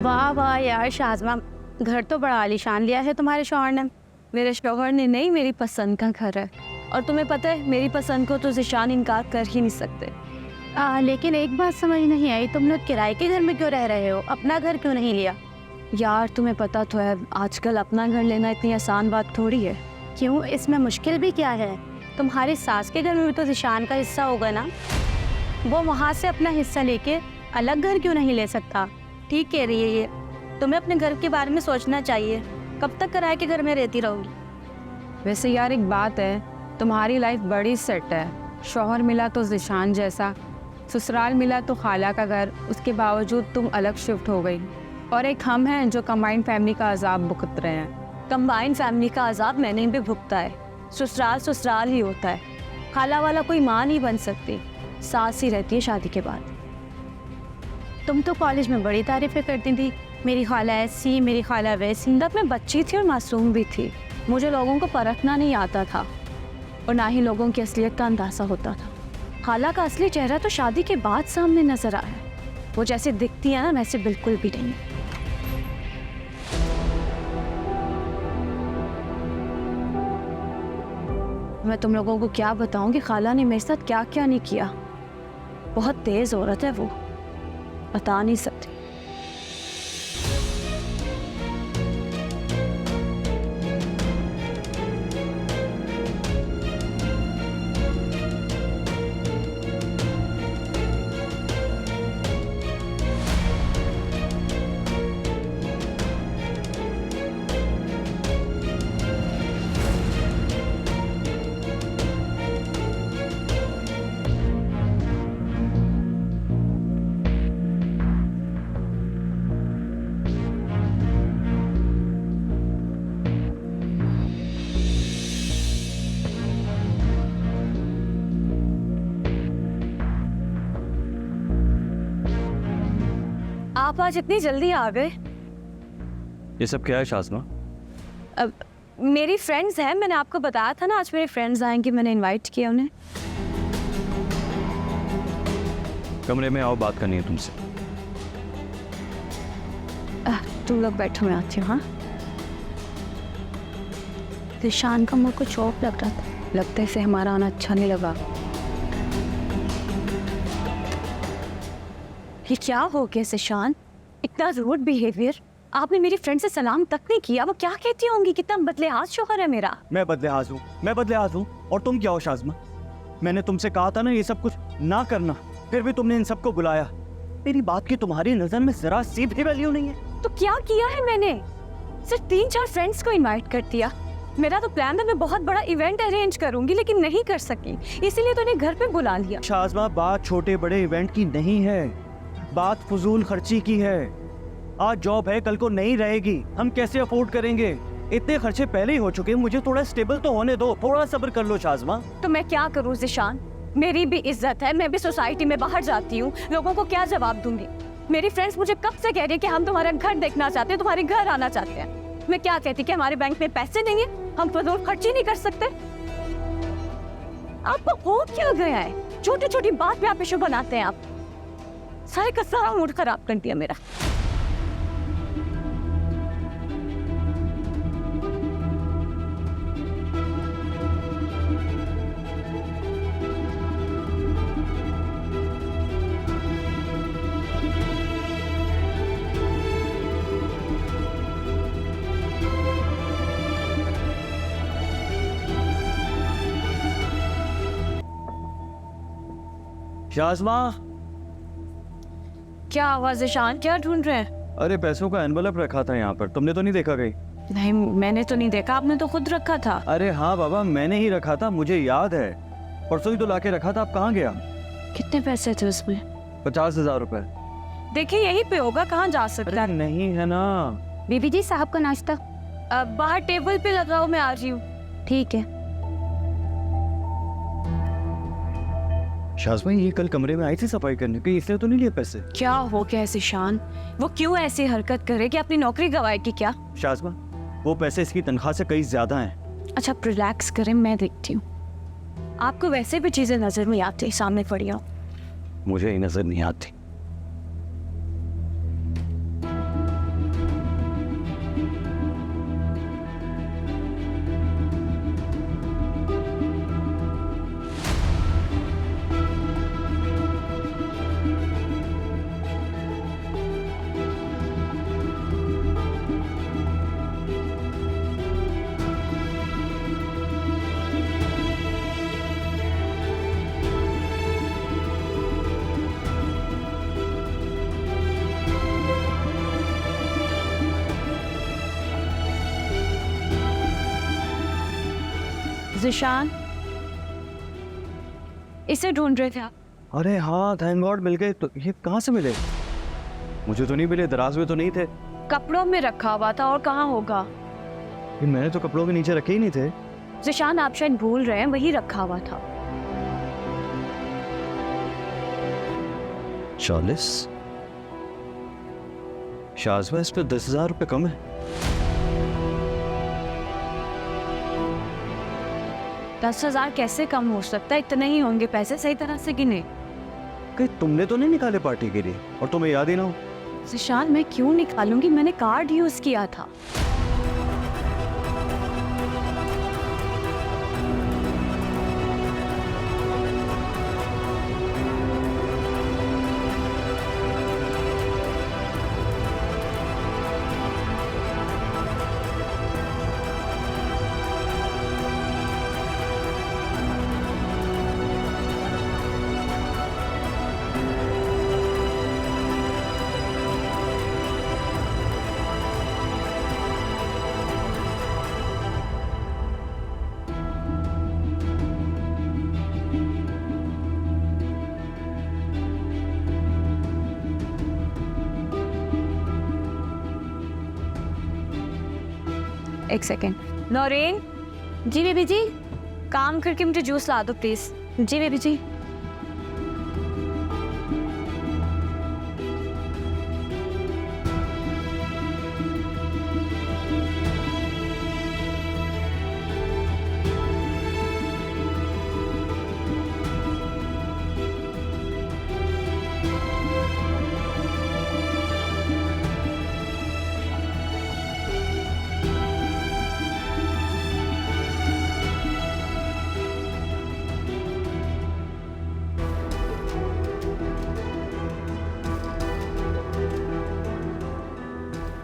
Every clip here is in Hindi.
वाह वाह यार शाज़मा, घर तो बड़ा आलीशान लिया है तुम्हारे शौहर ने। मेरे शौहर ने नहीं, मेरी पसंद का घर है। और तुम्हें पता है मेरी पसंद को तो ज़िशान इनकार कर ही नहीं सकते। लेकिन एक बात समझ नहीं आई, तुम लोग किराए के घर में क्यों रह रहे हो? अपना घर क्यों नहीं लिया? यार तुम्हें पता तो है आजकल अपना घर लेना इतनी आसान बात थोड़ी है। क्यों, इसमें मुश्किल भी क्या है? तुम्हारी सास के घर में भी तो ज़िशान का हिस्सा होगा ना। वो वहाँ से अपना हिस्सा लेके अलग घर क्यों नहीं ले सकता? ठीक कह रही है ये। तुम्हें अपने घर के बारे में सोचना चाहिए। कब तक किराए के घर में रहती रहोगी? वैसे यार एक बात है, तुम्हारी लाइफ बड़ी सेट है। शौहर मिला तो ज़िशान जैसा, ससुराल मिला तो खाला का घर, उसके बावजूद तुम अलग शिफ्ट हो गई। और एक हम हैं जो कंबाइंड फैमिली का अजाब भुगत रहे हैं। कंबाइंड फैमिली का अजाब मैंने भी भुगता है। ससुराल ससुराल ही होता है। खाला वाला कोई माँ नहीं बन सकती, सास ही रहती है शादी के बाद। तुम तो कॉलेज में बड़ी तारीफें करती थी, मेरी खाला ऐसी, मेरी खाला वैसी। तब मैं बच्ची थी और मासूम भी थी। मुझे लोगों को परखना नहीं आता था और ना ही लोगों की असलियत का अंदाज़ा होता था। खाला का असली चेहरा तो शादी के बाद सामने नजर आया। वो जैसे दिखती है ना, वैसे बिल्कुल भी नहीं। मैं तुम लोगों को क्या बताऊं कि खाला ने मेरे साथ क्या क्या नहीं किया। बहुत तेज औरत है वो, बता नहीं सकती। आप आज इतनी जल्दी आ गए? ये सब क्या है शाज़मा? अब मेरी फ्रेंड्स हैं, मैंने आपको बताया था ना आज मेरे फ्रेंड्स आएंगे, मैंने इनवाइट किया उन्हें। कमरे में आओ, बात करनी है तुमसे। तुम लोग बैठो, मैं आती हूँ। हाँ, ज़िशान का मुझको चौक लग रहा था, लगता है इसे हमारा आना अच्छा नहीं लगा। ये क्या हो गया ज़िशान, इतना रूड बिहेवियर? आपने मेरी फ्रेंड से सलाम तक नहीं किया। वो क्या कहती होंगी, कितना बदलेहाज शौहर है मेरा। मैं बदलेहाज हूँ, मैं बदलेहाज हूँ। और तुम क्या हो शाज़मा? मैंने तुमसे कहा था ना ये सब कुछ ना करना, फिर भी तुमने इन सबको बुलाया। मेरी बात की तुम्हारी नजर में जरा सी भी वैल्यू नहीं है। तो क्या किया है मैंने? सिर्फ 3-4 फ्रेंड्स को इनवाइट कर दिया। मेरा तो प्लान था मैं बहुत बड़ा इवेंट अरेंज करूंगी, लेकिन नहीं कर सकी, इसीलिए तो इन्हें घर पे बुला लिया। शाज़मा, बात छोटे बड़े इवेंट की नहीं है, बात फजूल खर्ची की है। आज जॉब है, कल को नहीं रहेगी, हम कैसे अफोर्ड करेंगे? इतने खर्चे पहले ही हो चुके हैं, मुझे थोड़ा स्टेबल तो होने दो, थोड़ा सब्र कर लो शाज़मा। तो मैं क्या करूं ज़िशान, मेरी भी इज्जत है, मैं भी सोसाइटी में बाहर जाती हूँ, लोगों को क्या जवाब दूंगी? मेरी फ्रेंड्स मुझे कब से कह रही है कि हम तुम्हारा घर देखना चाहते हैं, तुम्हारे घर आना चाहते हैं। मैं क्या कहती कि हमारे बैंक में पैसे नहीं है, हम फजूल खर्ची नहीं कर सकते? आपको हो क्या गया है? छोटी छोटी बात पे आप इशू बनाते हैं। आप सारे का सारा मूड खराब कर दिया मेरा। शाज़मा, क्या आवाज ज़िशान, क्या ढूंढ रहे हैं? अरे पैसों का एनवलप रखा था यहाँ पर, तुमने तो नहीं देखा कहीं? नहीं, मैंने तो नहीं देखा, आपने तो खुद रखा था। अरे हाँ बाबा, मैंने ही रखा था, मुझे याद है। परसों ही तो लाके रखा था। आप कहाँ गया? कितने पैसे थे उसमें? 50,000 रुपए। देखिए यहीं पे होगा, कहाँ जा सकता अरे है? नहीं है ना। बीबी जी, साहब का नाश्ता बाहर टेबल पे लगाओ, मैं आ रही हूँ। ठीक है। शाज़मा, ये कल कमरे में आई थी सफाई करने के, इसलिए तो नहीं लिए पैसे? क्या हो गया ज़िशान, वो क्यों ऐसी हरकत करे कि अपनी नौकरी गवाएगी क्या? शाज़मा, वो पैसे इसकी तनख्वाह से कहीं ज्यादा हैं। अच्छा आप रिलैक्स करें, मैं देखती हूँ। आपको वैसे भी चीजें नजर नहीं आती, सामने पड़ी हो। मुझे ही नजर नहीं आती। जिशान, इसे ढूंढ रहे थे आप? अरे हाँ, थैंक गॉड मिल गए। तो ये कहाँ से मिले? मुझे तो नहीं मिले, दराज में तो नहीं थे। कपड़ों में रखा हुआ था और कहाँ होगा? ये मैंने तो कपड़ों के नीचे रखे ही नहीं थे। जिशान, आप शायद भूल रहे हैं, वही रखा हुआ था। 40? शाज़मा, इस पे 10,000 रुपये कम है। दस 10,000 कैसे कम हो सकता है? इतने ही होंगे पैसे, सही तरह से गिने। कहीं तुमने तो नहीं निकाले पार्टी के लिए और तुम्हें याद ही ना हो? जिशान, मैं क्यों निकालूंगी? मैंने कार्ड यूज किया था। एक सेकेंड। नौरीन। जी बेबी जी। काम करके मुझे जूस ला दो प्लीज। जी बेबी जी।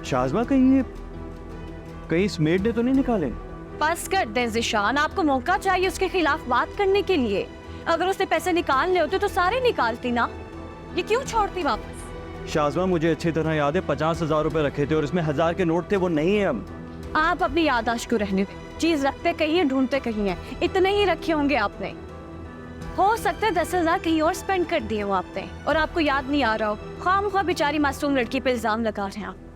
शाज़मा, कहीं इस मेड ने तो नहीं निकाले? बस कर दे जिशान, आपको मौका चाहिए उसके खिलाफ बात करने के लिए। अगर उससे पैसे निकालने होते तो सारे निकालती ना, ये क्यों छोड़ती वापस? शाज़मा, मुझे अच्छी तरह याद है 50,000 रुपए रखे थे और इसमें 1000 के नोट थे, वो नहीं है अब। आप अपनी याददाश्त को रहने दें। चीज रखते कहीं है, ढूंढते कहीं है। इतने ही रखे होंगे आपने। हो सकता है 10,000 कहीं और स्पेंड कर दिए हो आपने और आपको याद नहीं आ रहा हो। ख्वाम ख्वाह बेचारी मासूम लड़की पे इल्जाम लगा रहे हैं आप।